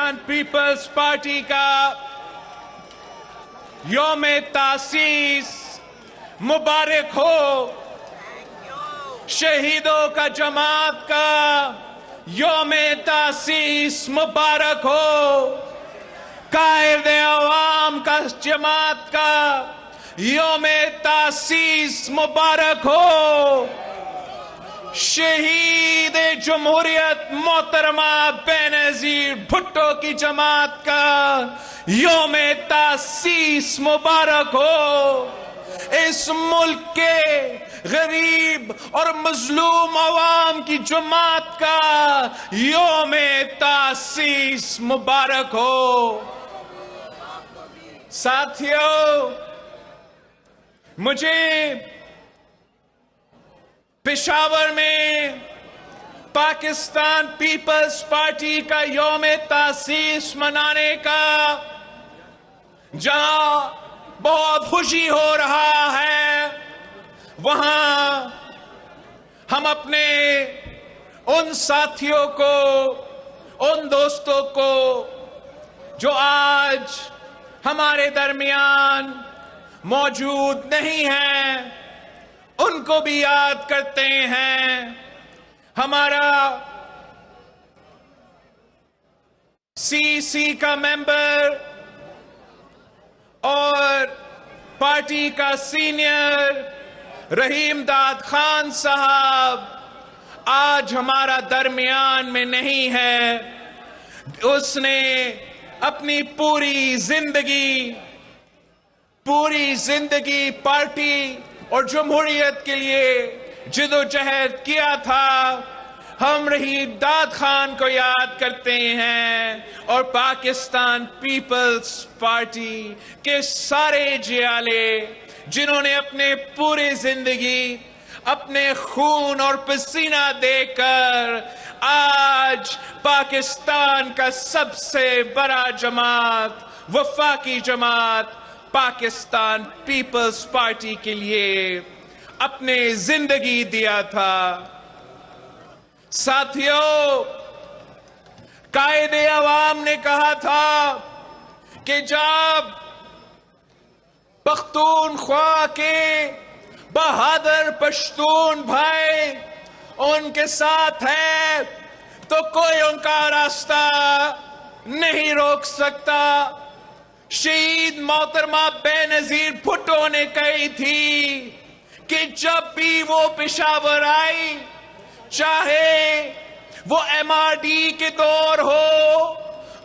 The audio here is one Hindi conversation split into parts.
पाकिस्तान पीपल्स पार्टी का यौम तासीस मुबारक हो। शहीदों का जमात का यौम तासीस मुबारक हो। कायद अवाम का जमात का यौम तासीस मुबारक हो। शहीद जमहूरियत मोहतरमा बेनजीर भुट्टो की जमात का यौम तासीस मुबारक हो। इस मुल्क के गरीब और मजलूम अवाम की जमात का यौम तासीस मुबारक हो। साथियों, मुझे पेशावर में पाकिस्तान पीपल्स पार्टी का यौम तासीस मनाने का जहां बहुत खुशी हो रहा है, वहां हम अपने उन साथियों को, उन दोस्तों को जो आज हमारे दरमियान मौजूद नहीं हैं, उनको भी याद करते हैं। हमारा सीसी का मेंबर और पार्टी का सीनियर रहीम दाद खान साहब आज हमारा दरमियान में नहीं है। उसने अपनी पूरी जिंदगी पार्टी और जमहूरियत के लिए जिदोजहद किया था। हम रहीम दाद खान को याद करते हैं और पाकिस्तान पीपल्स पार्टी के सारे जियाले जिन्होंने अपने पूरी जिंदगी अपने खून और पसीना देकर आज पाकिस्तान का सबसे बड़ा जमात, वफाकी जमात पाकिस्तान पीपल्स पार्टी के लिए अपने जिंदगी दिया था। साथियों, कायद अवाम ने कहा था कि जब पख्तूनख्वा के बहादुर पश्तून भाई उनके साथ है तो कोई उनका रास्ता नहीं रोक सकता। शहीद मोहतरमा बेनजीर भुट्टो ने कही थी कि जब भी वो पेशावर आई, चाहे वो MRD के दौर हो,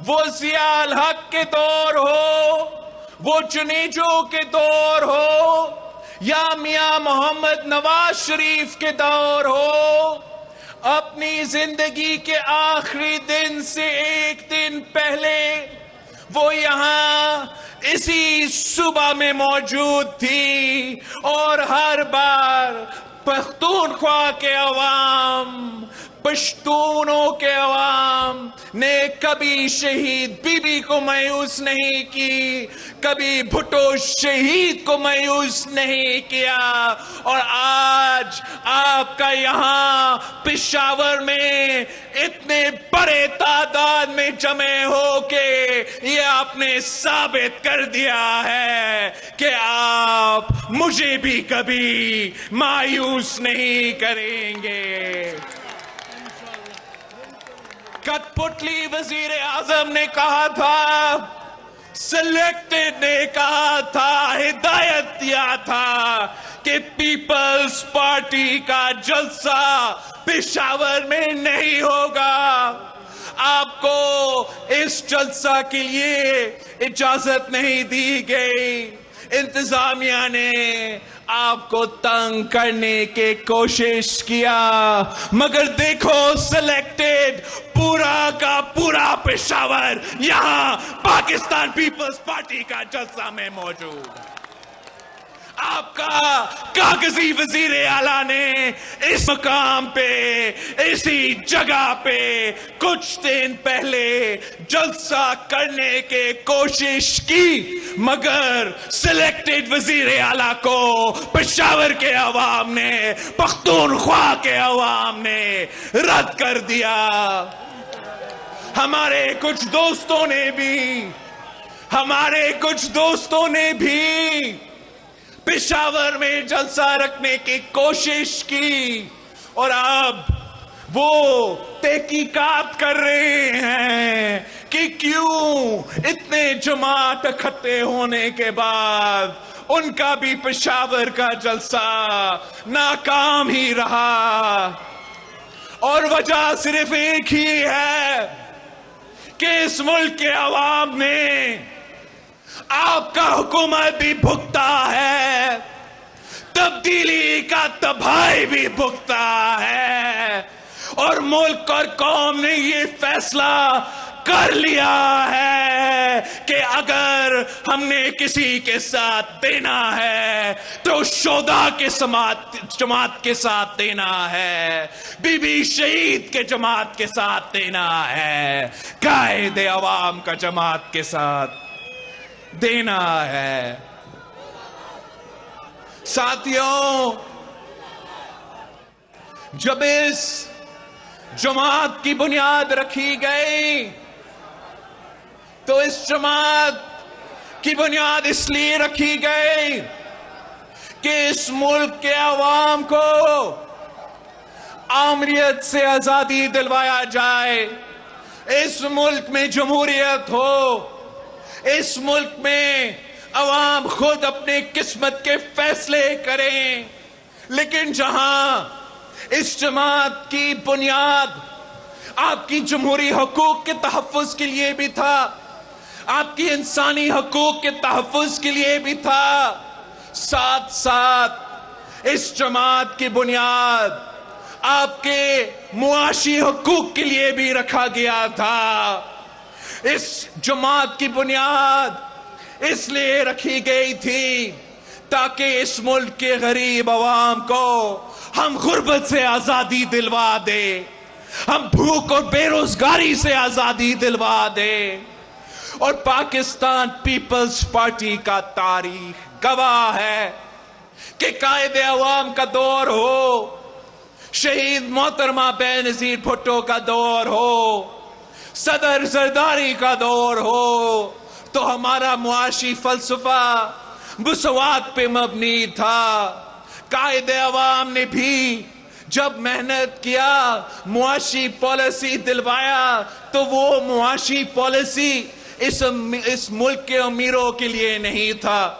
वो जियाल हक के दौर हो, वो जुनेजो के दौर हो या मियां मोहम्मद नवाज शरीफ के दौर हो, अपनी जिंदगी के आखिरी दिन से एक दिन पहले वो यहां इसी सुबह में मौजूद थी और हर बार पख्तूनख्वा के अवाम, पश्तूनों के अवाम ने कभी शहीद बीबी को मायूस नहीं की, कभी भुट्टो शहीद को मायूस नहीं किया। और आज आपका यहां पेशावर में इतने बड़े तादाद में जमे होके ये आपने साबित कर दिया है कि आप मुझे भी कभी मायूस नहीं करेंगे। कठपुतली वजीर आजम ने कहा था, सिलेक्टेड ने कहा था, हिदायत दिया था कि पीपल्स पार्टी का जलसा पेशावर में नहीं होगा। आपको इस जलसा के लिए इजाजत नहीं दी गई। इंतजामिया ने आपको तंग करने की कोशिश किया, मगर देखो सिलेक्टेड पूरा का पूरा पेशावर यहां पाकिस्तान पीपल्स पार्टी का जलसा में मौजूद। आपका कागजी वजीर आला ने इस मकाम पे, इसी जगह पे कुछ दिन पहले जलसा करने की कोशिश की, मगर सिलेक्टेड वजीर आला को पेशावर के अवाम ने, पख्तूनख्वा के अवाम ने रद्द कर दिया। हमारे कुछ दोस्तों ने भी पेशावर में जलसा रखने की कोशिश की और अब वो तहकीकात कर रहे हैं कि क्यों इतने जमात इकट्ठे होने के बाद उनका भी पेशावर का जलसा नाकाम ही रहा। और वजह सिर्फ एक ही है कि इस मुल्क के अवाम ने आपका हुकूमत भी भुगता है, तब्दीली का तबाही भी भुगता है और मुल्क और कौम ने ये फैसला कर लिया है कि अगर हमने किसी के साथ देना है तो शोधा के जमात के साथ देना है, बीबी शहीद के जमात के साथ देना है, कायदे अवाम का जमात के साथ देना है। साथियों, जब इस जमात की बुनियाद रखी गई तो इस जमात की बुनियाद इसलिए रखी गई कि इस मुल्क के अवाम को आमरीत से आजादी दिलवाया जाए, इस मुल्क में जमहूरियत हो, इस मुल्क में अवाम खुद अपने किस्मत के फैसले करें। लेकिन जहां इस जमात की बुनियाद आपकी जमहूरी हकूक के तहफ़्फ़ुज़ के लिए भी था, आपकी इंसानी हकूक के तहफ़्फ़ुज़ के लिए भी था, साथ साथ इस जमात की बुनियाद आपके मुआशी हकूक के लिए भी रखा गया था। इस जमात की बुनियाद इसलिए रखी गई थी ताकि इस मुल्क के गरीब अवाम को हम गुर्बत से आजादी दिलवा दे, हम भूख और बेरोजगारी से आजादी दिलवा दे। और पाकिस्तान पीपल्स पार्टी का तारीख गवाह है कि कायदे अवाम का दौर हो, शहीद मोहतरमा बेनजीर भुट्टो का दौर हो, सदर जरदारी का दौर हो, तो हमारा मुआशी फलसफा मुसवात पे मबनी था। कायदे अवाम ने भी जब मेहनत किया, मुआशी पॉलिसी दिलवाया, तो वो मुआशी पॉलिसी इस मुल्क के अमीरों के लिए नहीं था,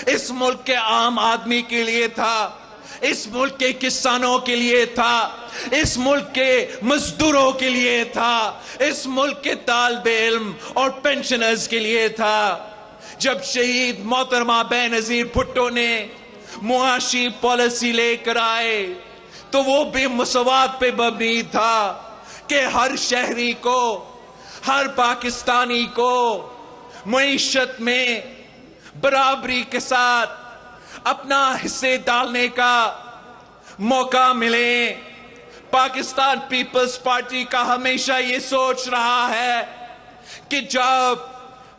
इस मुल्क के आम आदमी के लिए था, इस मुल्क के किसानों के लिए था, इस मुल्क के मजदूरों के लिए था, इस मुल्क के तालिबे इल्म और पेंशनर्स के लिए था। जब शहीद मोहतरमा बेनजीर भुट्टो ने मुआशी पॉलिसी लेकर आए तो वो भी मुसवात पे मबनी था कि हर शहरी को, हर पाकिस्तानी को मईशत में बराबरी के साथ अपना हिस्से डालने का मौका मिले। पाकिस्तान पीपल्स पार्टी का हमेशा ये सोच रहा है कि जब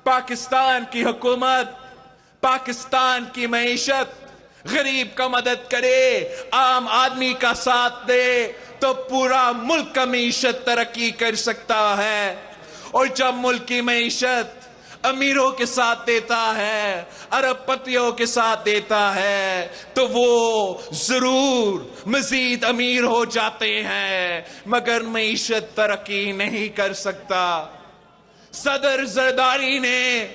पाकिस्तान की हुकूमत पाकिस्तान की मईशत गरीब का मदद करे, आम आदमी का साथ दे, तो पूरा मुल्क का मईशत तरक्की कर सकता है। और जब मुल्क की मईशत अमीरों के साथ देता है, अरबपतियों के साथ देता है, तो वो जरूर मजीद अमीर हो जाते हैं, मगर मईशत तरक्की नहीं कर सकता। सदर जरदारी ने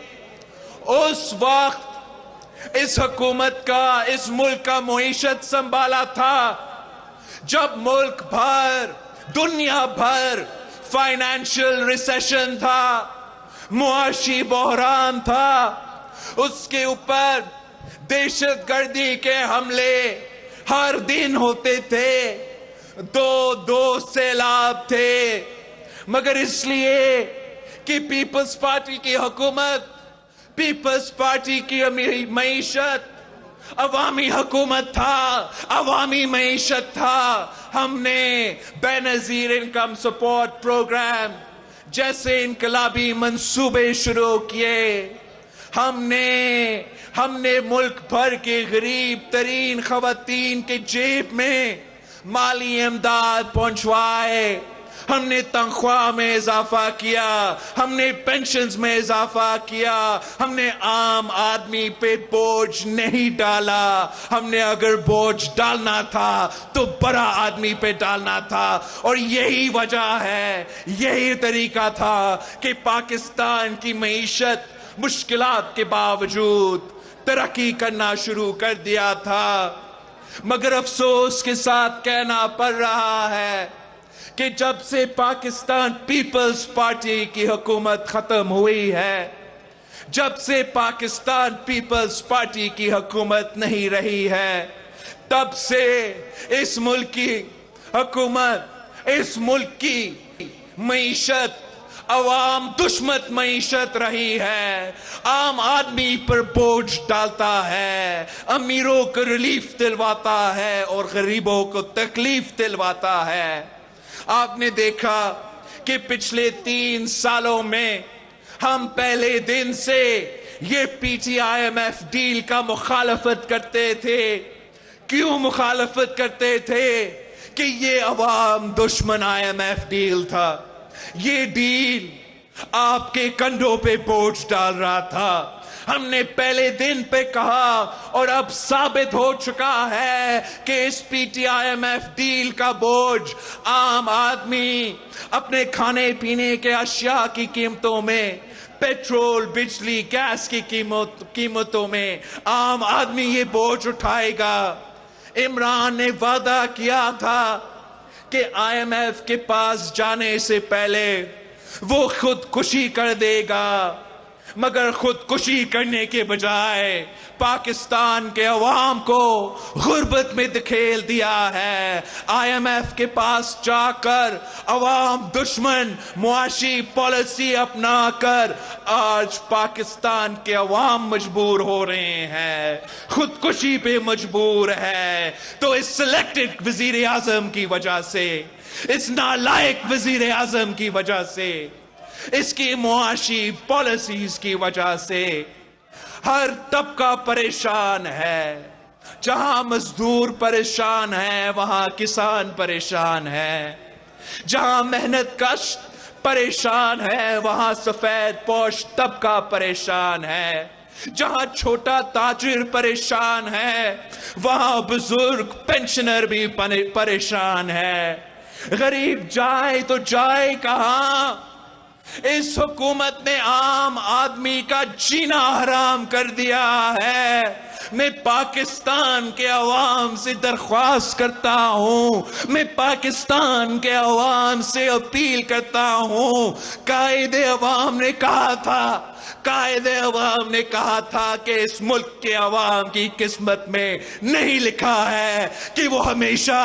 उस वक्त इस हुकूमत का, इस मुल्क का मईशत संभाला था जब मुल्क भर, दुनिया भर फाइनेंशियल रिसेशन था, मुआशी बहरान था, उसके ऊपर दहशतगर्दी के हमले हर दिन होते थे, दो सैलाब थे, मगर इसलिए कि पीपल्स पार्टी की हुकूमत, पीपल्स पार्टी की मईशत अवामी हुकूमत था, अवामी मईशत था, हमने बेनजीर इनकम सपोर्ट प्रोग्राम जैसे इनकलाबी मंसूबे शुरू किए। हमने मुल्क भर के गरीब तरीन खवातीन के जेब में माली इमदाद पहुंचवाए। हमने तनख्वाह में इजाफा किया, हमने पेंशन्स में इजाफा किया, हमने आम आदमी पे बोझ नहीं डाला। हमने अगर बोझ डालना था तो बड़ा आदमी पे डालना था, और यही वजह है, यही तरीका था कि पाकिस्तान की मईशत मुश्किलात के बावजूद तरक्की करना शुरू कर दिया था। मगर अफसोस के साथ कहना पड़ रहा है कि जब से पाकिस्तान पीपल्स पार्टी की हुकूमत खत्म हुई है, जब से पाकिस्तान पीपल्स पार्टी की हुकूमत नहीं रही है, तब से इस मुल्क की हुकूमत, इस मुल्क की मईशत अवाम दुश्मन मईशत रही है। आम आदमी पर बोझ डालता है, अमीरों को रिलीफ दिलवाता है और गरीबों को तकलीफ दिलवाता है। आपने देखा कि पिछले 3 सालों में हम पहले दिन से ये PTIMF डील का मुखालफत करते थे। क्यों मुखालफत करते थे? कि ये अवाम दुश्मन IMF डील था। ये डील आपके कंधों पे बोझ डाल रहा था। हमने पहले दिन पे कहा और अब साबित हो चुका है कि इस PTIMF डील का बोझ आम आदमी अपने खाने पीने के अशिया की कीमतों में, पेट्रोल, बिजली, गैस की कीमतों में आम आदमी ये बोझ उठाएगा। इमरान ने वादा किया था कि IMF के पास जाने से पहले वो खुदकुशी कर देगा, मगर खुदकुशी करने के बजाय पाकिस्तान के अवाम को गुर्बत में धकेल दिया है। IMF के पास जाकर अवाम दुश्मन मुआशी पॉलिसी अपना कर आज पाकिस्तान के अवाम मजबूर हो रहे हैं, खुदकुशी पे मजबूर है। तो इस सिलेक्टेड वजीर आजम की वजह से, इस नालायक वजीर आजम की वजह से, इसकी मुआशी पॉलिसीज की वजह से हर तबका परेशान है। जहां मजदूर परेशान है वहां किसान परेशान है, जहां मेहनत कश परेशान है वहां सफेद पोश तबका परेशान है, जहां छोटा ताजिर परेशान है वहां बुजुर्ग पेंशनर भी परेशान है। गरीब जाए तो जाए कहां? इस हुकूमत ने आम आदमी का जीना हराम कर दिया है। मैं पाकिस्तान के अवाम से दरख्वास्त करता हूं, मैं पाकिस्तान के अवाम से अपील करता हूं। कायदे अवाम ने कहा था, कायदे अवाम ने कहा था कि इस मुल्क के अवाम की किस्मत में नहीं लिखा है कि वो हमेशा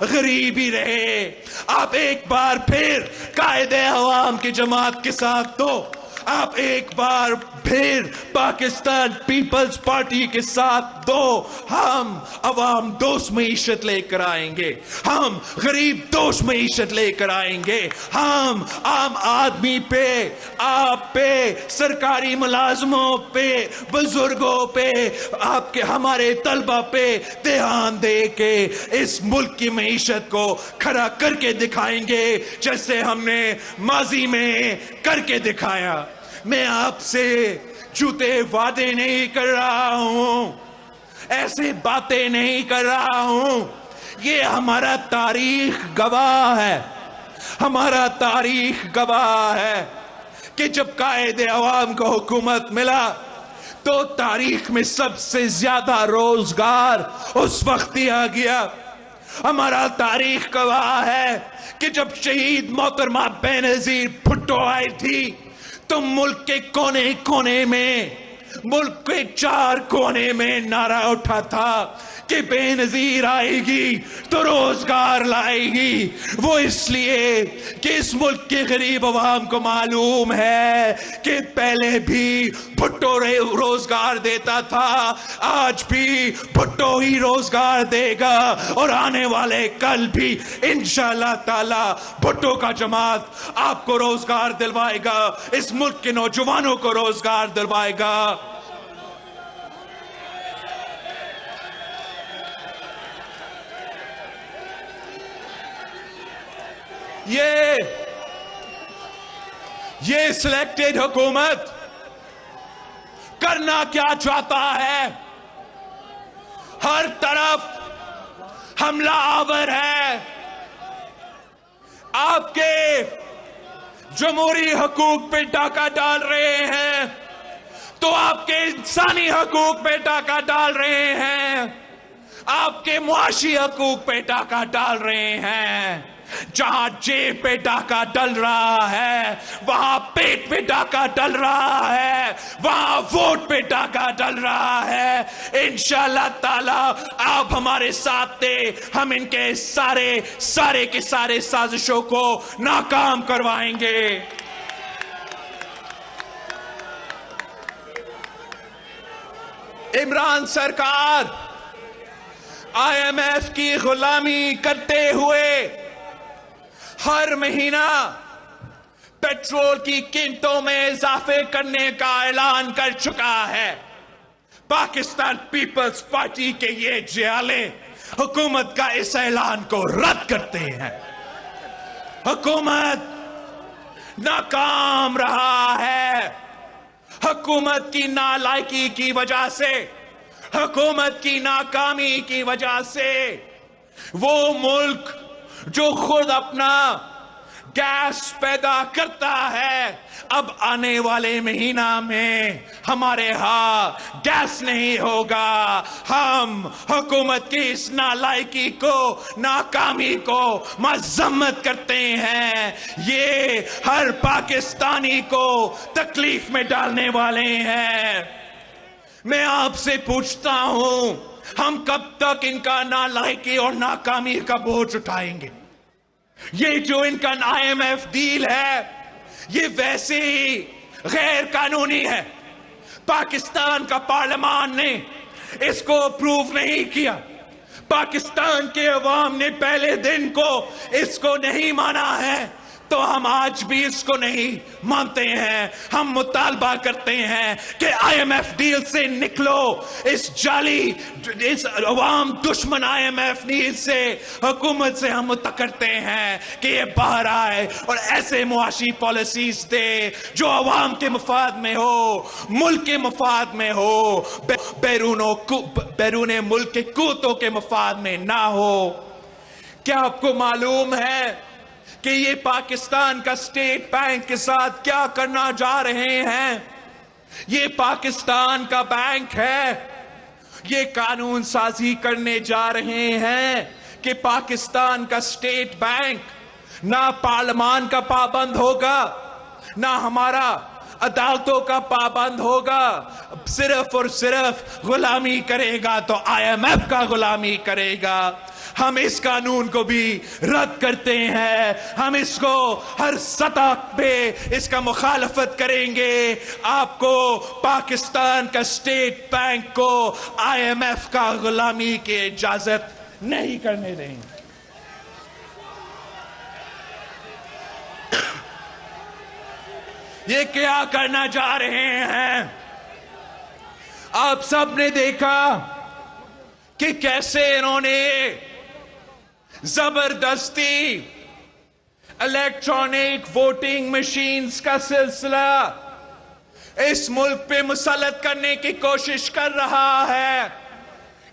गरीब ही रहे। आप एक बार फिर कायदे अवाम की जमात के साथ दो, आप एक बार फिर पाकिस्तान पीपल्स पार्टी के साथ दो। हम अवाम दोस्त मईशत लेकर आएंगे, हम गरीब दोस्त मईशत लेकर आएंगे, हम आम आदमी पे, आप पे, सरकारी मुलाजमों पे, बुजुर्गों पे, आपके हमारे तलबा पे ध्यान दे के इस मुल्क की मईशत को खड़ा करके दिखाएंगे जैसे हमने माजी में करके दिखाया। मैं आपसे झूठे वादे नहीं कर रहा हूं, ऐसे बातें नहीं कर रहा हूं। ये हमारा तारीख गवाह है, हमारा तारीख गवाह है कि जब कायदे अवाम को हुकूमत मिला तो तारीख में सबसे ज्यादा रोजगार उस वक्त दिया गया। हमारा तारीख गवाह है कि जब शहीद मोहतरमा बेनजीर भुट्टो आई थी तो मुल्क के कोने कोने में, मुल्क के 4 कोने में नारा उठा था कि बेनजीर आएगी तो रोजगार लाएगी। वो इसलिए कि इस मुल्क के गरीब अवाम को मालूम है कि पहले भी भुट्टो रोजगार देता था, आज भी भुट्टो ही रोजगार देगा और आने वाले कल भी इंशाअल्लाह ताला भुट्टो का जमात आपको रोजगार दिलवाएगा, इस मुल्क के नौजवानों को रोजगार दिलवाएगा। ये सिलेक्टेड हुकूमत करना क्या चाहता है? हर तरफ हमला आवर है। आपके जमहूरी हकूक पे डाका डाल रहे हैं तो आपके इंसानी हकूक पे डाका डाल रहे हैं, आपके मुआशी हकूक पे डाका डाल रहे हैं। जहां जेब पे डाका डल रहा है, वहां पेट पे डाका डल रहा है, वहां वोट पे डाका डल रहा है। इंशाअल्लाह ताला आप हमारे साथ थे, हम इनके सारे के सारे साजिशों को नाकाम करवाएंगे। इमरान सरकार IMF की गुलामी करते हुए हर महीना पेट्रोल की कीमतों में इजाफे करने का ऐलान कर चुका है। पाकिस्तान पीपल्स पार्टी के ये जियाले हुकूमत का इस ऐलान को रद्द करते हैं। हुकूमत नाकाम रहा है। हुकूमत की नालायकी की वजह से, हुकूमत की नाकामी की वजह से वो मुल्क जो खुद अपना गैस पैदा करता है, अब आने वाले महीना में हमारे यहां गैस नहीं होगा। हम हुकूमत की इस नालायकी को, नाकामी को मजम्मत करते हैं। ये हर पाकिस्तानी को तकलीफ में डालने वाले हैं। मैं आपसे पूछता हूं, हम कब तक इनका नालायकी और नाकामी का बोझ उठाएंगे? ये जो इनका IMF डील है, ये वैसे ही गैर कानूनी है। पाकिस्तान का पार्लियामान ने इसको अप्रूव नहीं किया। पाकिस्तान के अवाम ने पहले दिन को इसको नहीं माना है, तो हम आज भी इसको नहीं मानते हैं। हम मुतालबा करते हैं कि IMF डील से निकलो। इस अवाम दुश्मन IMF डील से, हुकूमत से हम मुतालबा करते हैं कि ये बाहर आए और ऐसे मुआशी पॉलिसीज दे जो अवाम के मफाद में हो, मुल्क के मफाद में हो, बैरून मुल्क के कूतों के मफाद में ना हो। क्या आपको मालूम है कि ये पाकिस्तान का स्टेट बैंक के साथ क्या करना जा रहे हैं? ये पाकिस्तान का बैंक है। ये कानून साजी करने जा रहे हैं कि पाकिस्तान का स्टेट बैंक ना पार्लियामान का पाबंद होगा, ना हमारा अदालतों का पाबंद होगा, सिर्फ और सिर्फ गुलामी करेगा तो IMF का गुलामी करेगा। हम इस कानून को भी रद्द करते हैं। हम इसको हर सतह पे इसका मुखालफत करेंगे। आपको पाकिस्तान का स्टेट बैंक को IMF का गुलामी की इजाजत नहीं करने देंगे। ये क्या करना जा रहे हैं? आप सब ने देखा कि कैसे इन्होंने जबरदस्ती इलेक्ट्रॉनिक वोटिंग मशीन्स का सिलसिला इस मुल्क पे मुसल्लत करने की कोशिश कर रहा है।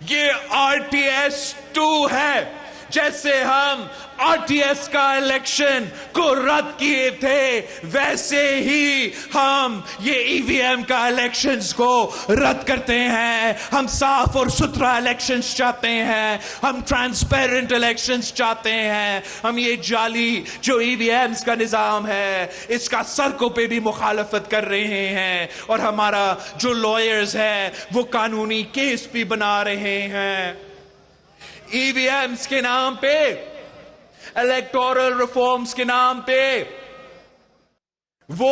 ये RTS 2 है। जैसे हम RTS का इलेक्शन को रद्द किए थे, वैसे ही हम ये EVM का इलेक्शंस को रद्द करते हैं। हम साफ और सुथरा इलेक्शंस चाहते हैं। हम ट्रांसपेरेंट इलेक्शंस चाहते हैं। हम ये जाली जो EVMs का निजाम है, इसका सड़कों पे भी मुखालफत कर रहे हैं। और हमारा जो लॉयर्स है वो कानूनी केस भी बना रहे हैं। EVMs के नाम पे, इलेक्टोरल रिफॉर्म्स के नाम पे वो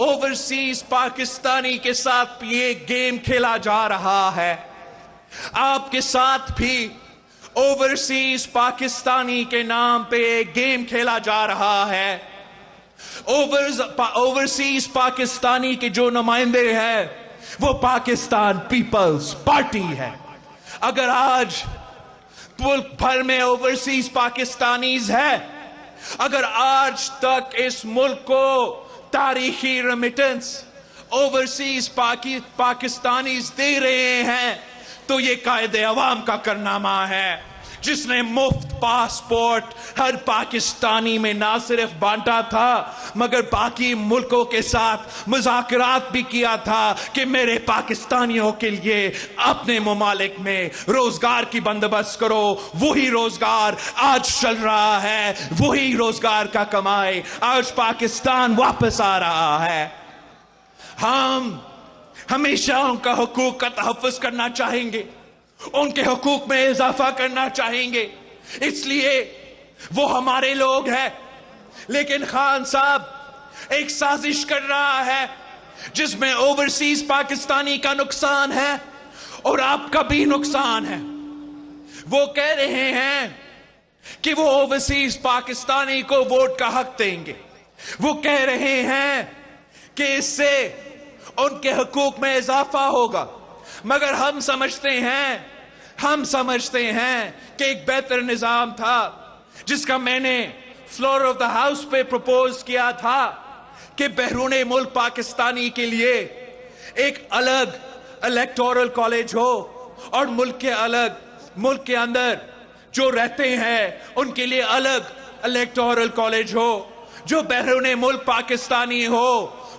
ओवरसीज पाकिस्तानी के साथ ये गेम खेला जा रहा है। आपके साथ भी ओवरसीज पाकिस्तानी के नाम पे गेम खेला जा रहा है। ओवरसीज पाकिस्तानी के जो नुमाइंदे हैं वो पाकिस्तान पीपल्स पार्टी है। अगर आज मुल्क भर में ओवरसीज पाकिस्तानीज है अगर आज तक इस मुल्क को तारीखी रेमिटेंस ओवरसीज पाकिस्तानीज दे रहे हैं तो ये कायदे अवाम का कारनामा है, जिसने मुफ्त पासपोर्ट हर पाकिस्तानी में ना सिर्फ बांटा था मगर बाकी मुल्कों के साथ मुज़ाकरात भी किया था कि मेरे पाकिस्तानियों के लिए अपने ममालिक में रोजगार की बंदोबस्त करो। वही रोजगार आज चल रहा है, वही रोजगार का कमाई आज पाकिस्तान वापस आ रहा है। हम हमेशा उनका हुकूक का तहफ़्फ़ुज़ करना चाहेंगे, उनके हुकूक में इजाफा करना चाहेंगे, इसलिए वो हमारे लोग हैं। लेकिन खान साहब एक साजिश कर रहा है जिसमें ओवरसीज पाकिस्तानी का नुकसान है और आपका भी नुकसान है। वो कह रहे हैं कि वो ओवरसीज पाकिस्तानी को वोट का हक देंगे। वो कह रहे हैं कि इससे उनके हुकूक में इजाफा होगा, मगर हम समझते हैं कि एक बेहतर निजाम था जिसका मैंने फ्लोर ऑफ द हाउस पे प्रपोज किया था कि बैरून मुल्क पाकिस्तानी के लिए एक अलग इलेक्टोरल कॉलेज हो और मुल्क के अंदर जो रहते हैं उनके लिए अलग इलेक्टोरल कॉलेज हो। जो बैरून मुल्क पाकिस्तानी हो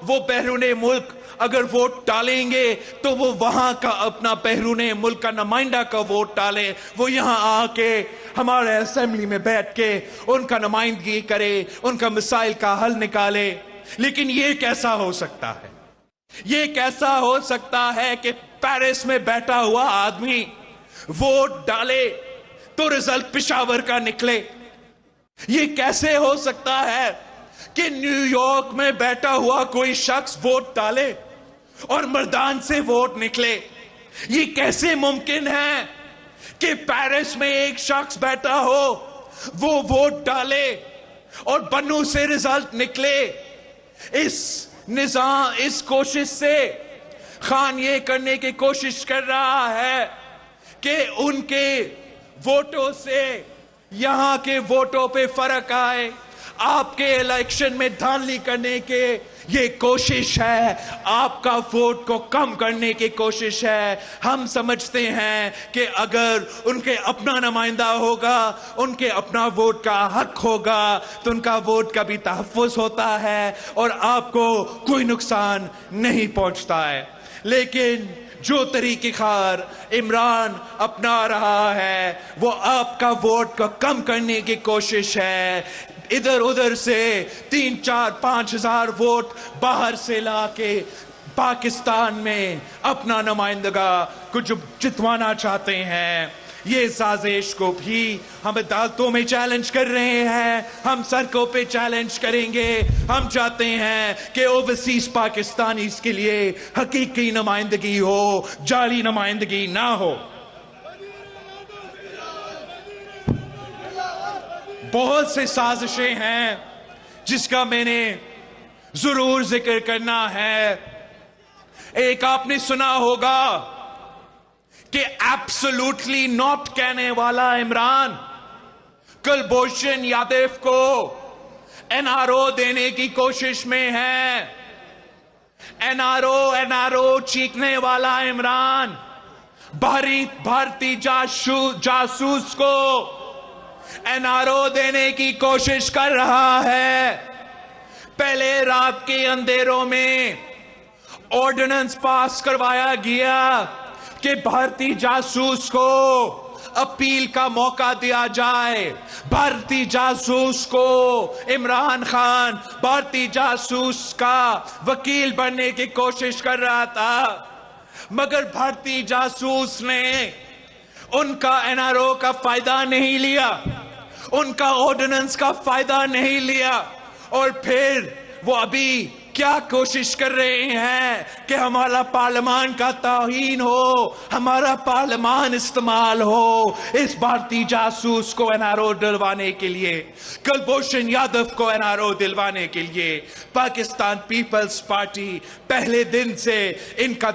वो बैरून मुल्क अगर वोट डालेंगे तो वो वहां का अपना बैरून मुल्क का नुमाइंदा का वोट डाले, वो यहां आके हमारे असेंबली में बैठ के उनका नुमाइंदगी करे, उनका मसाइल का हल निकाले। लेकिन ये कैसा हो सकता है? ये कैसा हो सकता है कि पेरिस में बैठा हुआ आदमी वोट डाले तो रिजल्ट पेशावर का निकले? ये कैसे हो सकता है कि न्यूयॉर्क में बैठा हुआ कोई शख्स वोट डाले और मर्दान से वोट निकले? ये कैसे मुमकिन है कि पेरिस में एक शख्स बैठा हो, वो वोट डाले और बन्नू से रिजल्ट निकले? इस कोशिश से खान ये करने की कोशिश कर रहा है कि उनके वोटों से यहां के वोटों पे फर्क आए। आपके इलेक्शन में धांधली करने के ये कोशिश है, आपका वोट को कम करने की कोशिश है। हम समझते हैं कि अगर उनके अपना नुमाइंदा होगा, उनके अपना वोट का हक होगा तो उनका वोट का भी तहफ़्फ़ुज़ होता है और आपको कोई नुकसान नहीं पहुंचता है। लेकिन जो तरीक़ेकार इमरान अपना रहा है वो आपका वोट को कम करने की कोशिश है। इधर उधर से 3, 4, 5 हजार वोट बाहर से लाके पाकिस्तान में अपना नुमाइंदगा कुछ जितवाना चाहते हैं। ये साजिश को भी हम अदालतों में चैलेंज कर रहे हैं, हम सड़कों पे चैलेंज करेंगे। हम चाहते हैं कि ओवरसीज पाकिस्तानी इसके लिए हकीकी नुमाइंदगी हो, जाली नुमाइंदगी ना हो। बहुत से साजिशें हैं जिसका मैंने जरूर जिक्र करना है। एक आपने सुना होगा कि एब्सोल्युटली नॉट कहने वाला इमरान कुलभूषण यादव को एनआरओ देने की कोशिश में है। एनआरओ चीखने वाला इमरान भारतीय जासूस को एनआरओ देने की कोशिश कर रहा है। पहले रात के अंधेरों में ऑर्डिनेंस पास करवाया गया कि भारतीय जासूस को अपील का मौका दिया जाए। भारतीय जासूस को इमरान खान भारतीय जासूस का वकील बनने की कोशिश कर रहा था, मगर भारतीय जासूस ने उनका एनआरओ का फायदा नहीं लिया, उनका ऑर्डिनेंस का फायदा नहीं लिया और फिर वो अभी क्या कोशिश कर रहे हैं कि हमारा पार्लियामान का तौहीन हो, हमारा पार्लियामान इस्तेमाल हो इस भारतीय जासूस को एनआरओ दिलवाने के लिए, कुलभूषण यादव को एनआरओ दिलवाने के लिए। पाकिस्तान पीपल्स पार्टी पहले दिन से इनके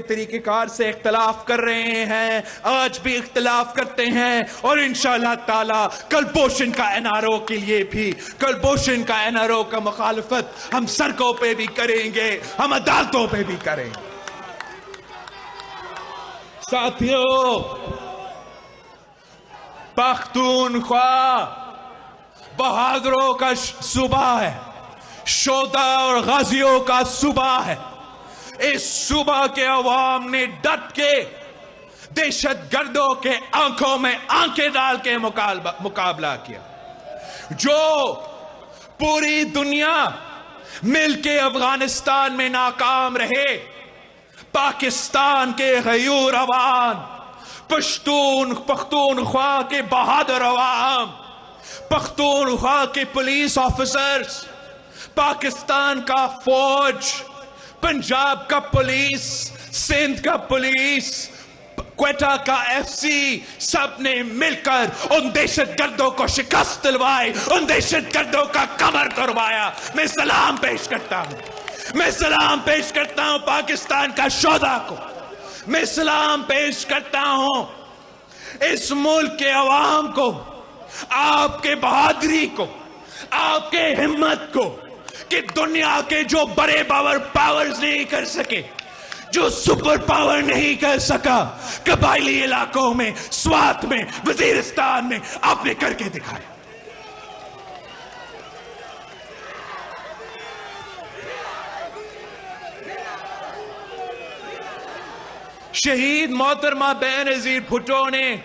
तरीकेकार से इख्तलाफ कर रहे हैं, आज भी इख्तलाफ करते हैं और इंशाअल्लाह ताला कुलभूषण का एनआरओ के लिए भी, कुलभूषण का एनआरओ का मुखालिफत हम सड़कों पे भी करेंगे, हम अदालतों पे भी करेंगे। साथियों, पख्तूनख्वा बहादुरों का सूबा है, शोधा और गाजियों का सूबा है। इस सूबा के अवाम ने डट के दहशतगर्दों के आंखों में आंखें डाल के मुकाबला किया। जो पूरी दुनिया मिलके अफगानिस्तान में नाकाम रहे, पाकिस्तान के गयूर अवाम, पख्तूनख्वा के बहादुर अवाम, पख्तूनख्वा के पुलिस ऑफिसर्स, पाकिस्तान का फौज, पंजाब का पुलिस, सिंध का पुलिस, क्वेटा का एफसी, सब ने मिलकर उन दहशतगर्दों को शिकस्त दिलवाई, उन दहशतगर्दों का कमर तोड़वाया। मैं सलाम पेश करता हूं, मैं सलाम पेश करता हूं पाकिस्तान का शोधा को, मैं सलाम पेश करता हूं इस मुल्क के अवाम को, आपके बहादुरी को, आपके हिम्मत को, कि दुनिया के जो बड़े पावर्स नहीं कर सके, जो सुपर पावर नहीं कर सका, कबायली इलाकों में, स्वात में, वजीरिस्तान में आपने करके दिखाया। शहीद मोहतरमा बेनजीर भुट्टो ने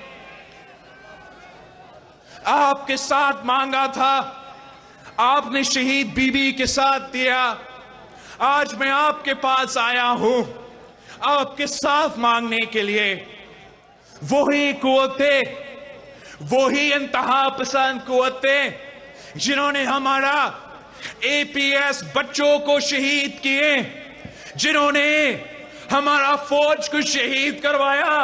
आपके साथ मांगा था, आपने शहीद बीबी के साथ दिया। आज मैं आपके पास आया हूं आपके साथ मांगने के लिए। वही कुव्वतें, वही इंतहा पसंद कुव्वतें जिन्होंने हमारा एपीएस बच्चों को शहीद किए, जिन्होंने हमारा फौज को शहीद करवाया,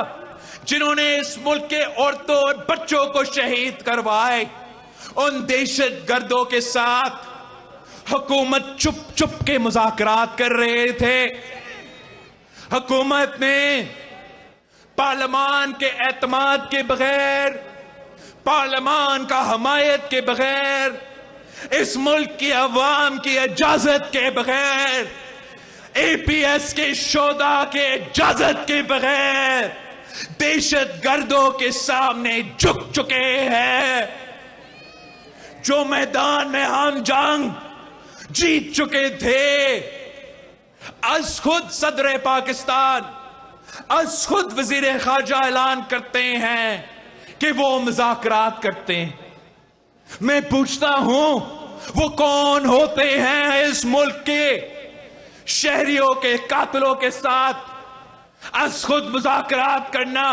जिन्होंने इस मुल्क के औरतों और बच्चों को शहीद करवाए, उन दहशतगर्दों के साथ हुकूमत चुप चुप के मुज़ाकरात कर रहे थे। हुकूमत ने पार्लियामान के एतमाद के बगैर, पार्लियामान का हमायत के बगैर, इस मुल्क की अवाम की इजाजत के बगैर, एपीएस के शोधा के इजाजत के बगैर दहशतगर्दों के सामने झुक चुके हैं। जो मैदान में हम जंग जीत चुके थे, आज खुद सदर पाकिस्तान, आज खुद वजीर खारजा ऐलान करते हैं कि वो मुज़ाकरात करते हैं। मैं पूछता हूं, वो कौन होते हैं इस मुल्क के शहरियों के कातिलों के साथ आज खुद मुज़ाकरात करना?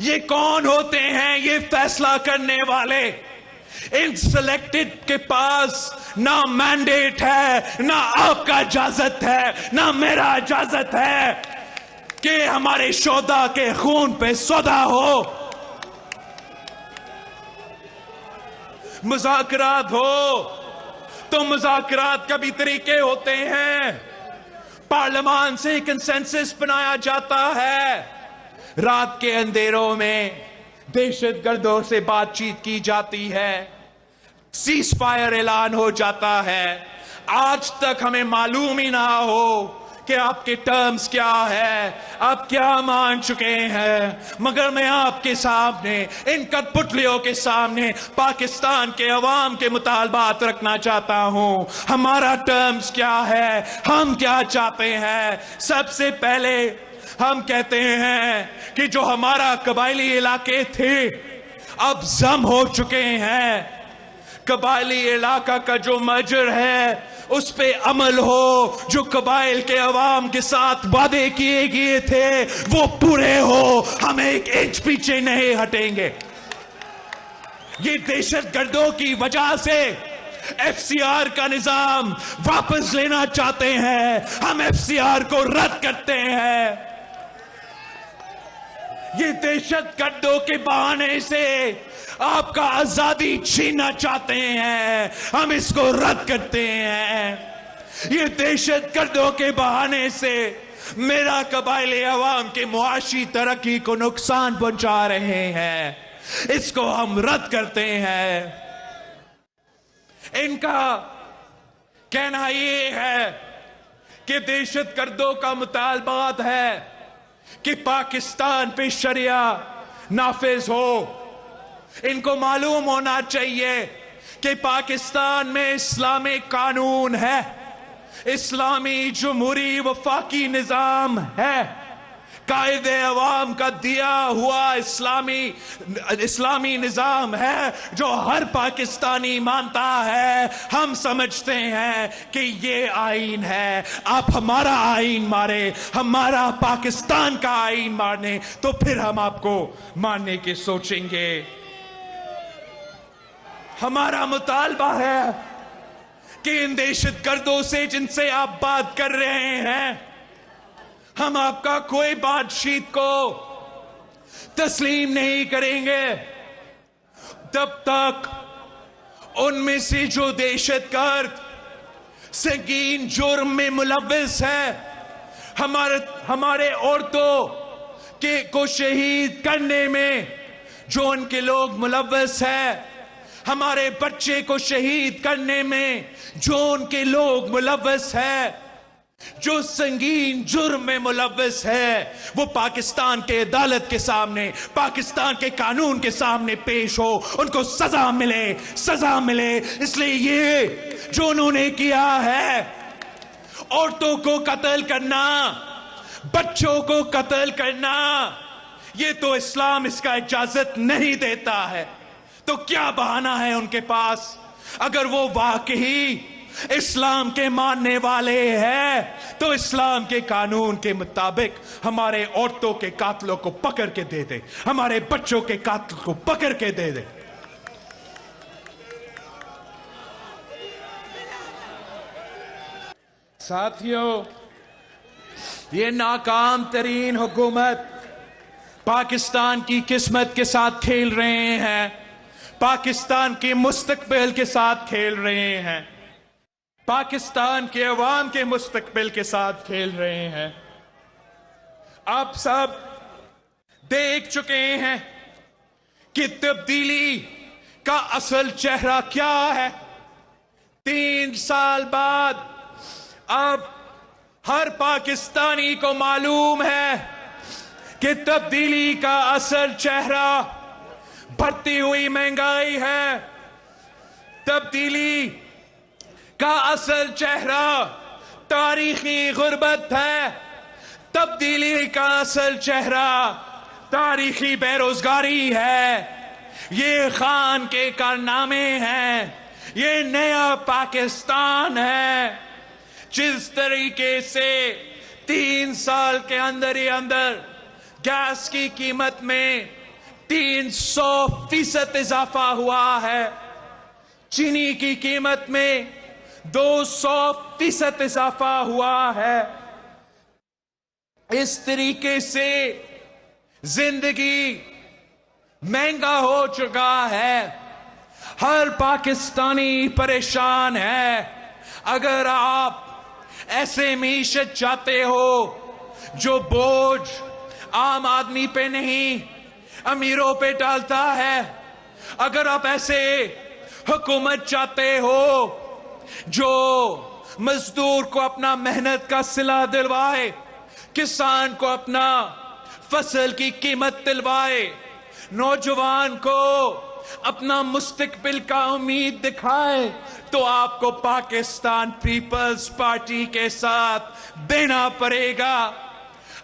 ये कौन होते हैं ये फैसला करने वाले? इन सिलेक्टेड के पास ना मैंडेट है, ना आपका इजाजत है, ना मेरा इजाजत है कि हमारे शोधा के खून पे सौदा हो। मुज़ाकरात हो तो मुज़ाकरात का भी तरीके होते हैं। पार्लियामान से कंसेंसस बनाया जाता है, रात के अंधेरों में दहशतगर्दों से बातचीत की जाती है, सीज फायर ऐलान हो जाता है। आज तक हमें मालूम ही ना हो कि आपके टर्म्स क्या है, आप क्या मान चुके हैं, मगर मैं आपके सामने, इन कठपुतलियों के सामने पाकिस्तान के अवाम के मुतालबात रखना चाहता हूं। हमारा टर्म्स क्या है, हम क्या चाहते हैं? सबसे पहले हम कहते हैं कि जो हमारा कबायली इलाके थे अब जम हो चुके हैं। कबायली इलाका का जो मर्जर है उस पे अमल हो, जो कबाइल के अवाम के साथ वादे किए गए थे वो पूरे हो, हम एक इंच पीछे नहीं हटेंगे। ये दहशतगर्दों की वजह से एफसीआर का निजाम वापस लेना चाहते हैं। हम एफसीआर को रद्द करते हैं। ये दहशतगर्दों के बहाने से आपका आजादी छीनना चाहते हैं, हम इसको रद्द करते हैं। ये दहशतगर्दों के बहाने से मेरा कबाइली अवाम के मुआशी तरक्की को नुकसान पहुंचा रहे हैं, इसको हम रद्द करते हैं। इनका कहना यह है कि दहशतगर्दों का मुतालबात है कि पाकिस्तान पे शरिया नाफिज हो। इनको मालूम होना चाहिए कि पाकिस्तान में इस्लामिक कानून है, इस्लामी जमहूरी वफाकी निजाम है, कायदे अवाम का दिया हुआ इस्लामी निजाम है जो हर पाकिस्तानी मानता है। हम समझते हैं कि ये आईन है। आप हमारा आईन मारे, हमारा पाकिस्तान का आईन मारने, तो फिर हम आपको मानने के सोचेंगे। हमारा मुतालबा है कि इन दहशतगर्दों से जिनसे आप बात कर रहे हैं, हम आपका कोई बातचीत को तस्लीम नहीं करेंगे तब तक उनमें से जो दहशतगर्द संगीन जुर्म में मुलव्विस है, हमारे औरतों को शहीद करने में जो उनके लोग मुलव्विस है, हमारे बच्चे को शहीद करने में जो उनके लोग मुलव्विस है, जो संगीन जुर्म में मुलव्विस है, वो पाकिस्तान के अदालत के सामने, पाकिस्तान के कानून के सामने पेश हो, उनको सजा मिले, सजा मिले। इसलिए ये जो उन्होंने किया है, औरतों को कत्ल करना, बच्चों को कत्ल करना, ये तो इस्लाम इसका इजाजत नहीं देता है। तो क्या बहाना है उनके पास? अगर वो वाकई इस्लाम के मानने वाले हैं तो इस्लाम के कानून के मुताबिक हमारे औरतों के कातलों को पकड़ के दे दे, हमारे बच्चों के कातल को पकड़ के दे दे। साथियों, ये नाकाम तरीन हुकूमत पाकिस्तान की किस्मत के साथ खेल रहे हैं, पाकिस्तान के मुस्तकबिल के साथ खेल रहे हैं, पाकिस्तान के अवाम के मुस्तकबिल के साथ खेल रहे हैं। आप सब देख चुके हैं कि तब्दीली का असल चेहरा क्या है। 3 साल बाद अब हर पाकिस्तानी को मालूम है कि तब्दीली का असल चेहरा बढ़ती हुई महंगाई है। तब्दीली का असल चेहरा तारीखी गुर्बत है। तब्दीली का असल चेहरा तारीखी बेरोजगारी है। ये खान के कारनामे हैं, ये नया पाकिस्तान है। जिस तरीके से 3 साल के अंदर ही अंदर गैस की कीमत में 300% इजाफा हुआ है, चीनी की कीमत में 200% इजाफा हुआ है। इस तरीके से जिंदगी महंगा हो चुका है। हर पाकिस्तानी परेशान है। अगर आप ऐसे मीशत चाहते हो जो बोझ आम आदमी पे नहीं अमीरों पे डालता है, अगर आप ऐसे हुकूमत चाहते हो जो मजदूर को अपना मेहनत का सिला दिलवाए, किसान को अपना फसल की कीमत दिलवाए, नौजवान को अपना मुस्तकबिल का उम्मीद दिखाए, तो आपको पाकिस्तान पीपल्स पार्टी के साथ देना पड़ेगा।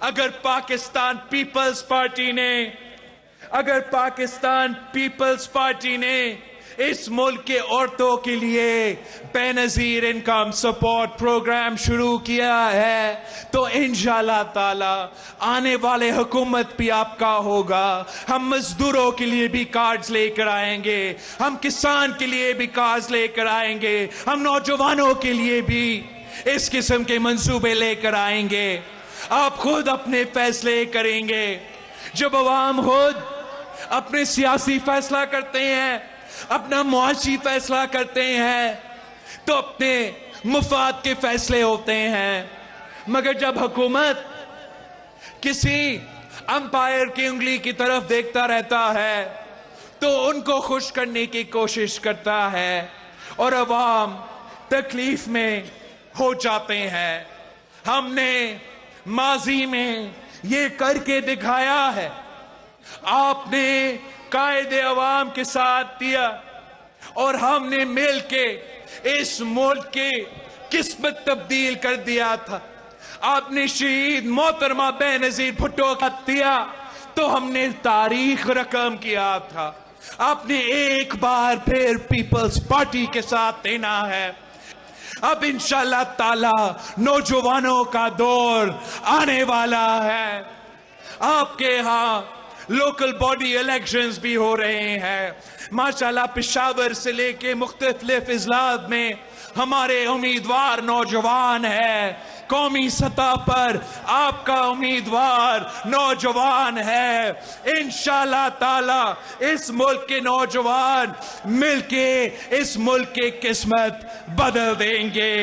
अगर पाकिस्तान पीपल्स पार्टी ने इस मुल्क के औरतों के लिए बेनजीर इनकम सपोर्ट प्रोग्राम शुरू किया है, तो इंशाल्लाह ताला आने वाले हुकूमत भी आपका होगा। हम मजदूरों के लिए भी कार्ड्स लेकर आएंगे, हम किसान के लिए भी कार्ड्स लेकर आएंगे, हम नौजवानों के लिए भी इस किस्म के मंसूबे लेकर आएंगे। आप खुद अपने फैसले करेंगे। जब अवाम खुद अपने सियासी फैसला करते हैं, अपना मुआशी फैसला करते हैं, तो अपने मुफाद के फैसले होते हैं। मगर जब हुकूमत किसी अंपायर की उंगली की तरफ देखता रहता है, तो उनको खुश करने की कोशिश करता है और अवाम तकलीफ में हो जाते हैं। हमने माजी में ये करके दिखाया है। आपने कायदे अवाम के साथ दिया और हमने मिल के इस मुल्क की किस्मत तब्दील कर दिया था। आपने शहीद मोहतरमा बेनजीर भुट्टो का दिया तो हमने तारीख रकम किया था। आपने एक बार फिर पीपल्स पार्टी के साथ देना है। अब इंशाल्लाह ताला नौजवानों का दौर आने वाला है। आपके यहाँ लोकल बॉडी इलेक्शंस भी हो रहे हैं। माशाल्लाह पेशावर से लेके मुख्तलिफ इजलास में हमारे उम्मीदवार नौजवान है। कौमी सतह पर आपका उम्मीदवार नौजवान है। इंशाल्लाह ताला इस मुल्क के नौजवान मिलके इस मुल्क की किस्मत बदल देंगे।